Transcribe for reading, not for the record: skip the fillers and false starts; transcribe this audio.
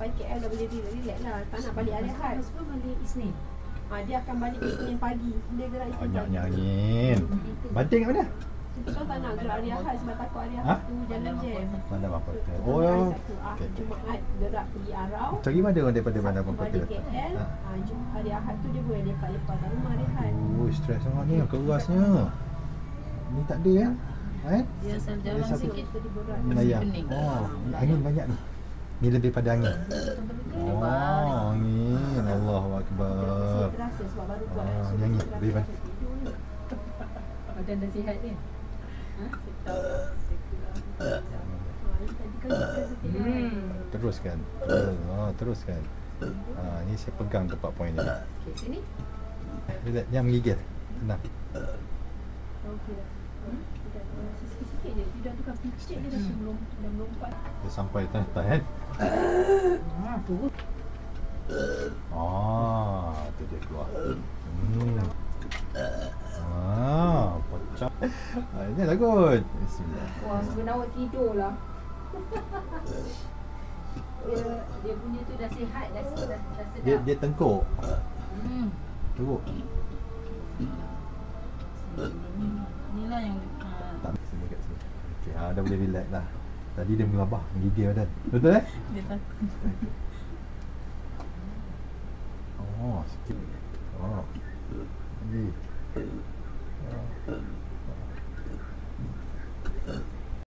sampai KL dah boleh relax lah. Tak nak balik hari Ahad. Sebab balik Isnin. Dia akan balik Isnin pagi. Dia gerak Isnin pagi. Banyak angin. Banting kat mana? Kita tak nak gerak hari Ahad sebab takut hari Ahad tu jalan jam. Bandar Bangkok. Oh, okey. Jumaat gerak pergi Arau. Cari mana orang daripada Bandar Sabtu Bangkok? balik KL. Jumaat hari Ahad tu dia boleh lepak-lepak kat rumah rehat. Oh, stres sangat ni, kerasnya. Ni tak ada kan? Dia asal jalan sikit Melayang. Oh, angin banyak ni. Ni lebih pada angin. Oh, angin. Allahu Akbar. Terasa sebab baru buat. Ni angin lebih banyak. Badan dah sihat ni. Teruskan. Teruskan. Ni saya pegang tempat poin ni. Okey, sini. Jangan menggigil. Tenang. Okey dah. Sikit-sikit je. Dia dah tukar picit dia dah melompat. Dia sampai atas kan? Turun. Tu dia keluar. Pecah. Ini lah kot. Bismillah. Wah, sebenarnya awak tidur lah. Dia punya tu dah sihat, dah sedap. Dia tengkuk. Teruk. Inilah yang Tak sini kat sini. Okey, dah boleh relax dah. Tadi dia mengelabah, menggigil badan. Betul dia takut.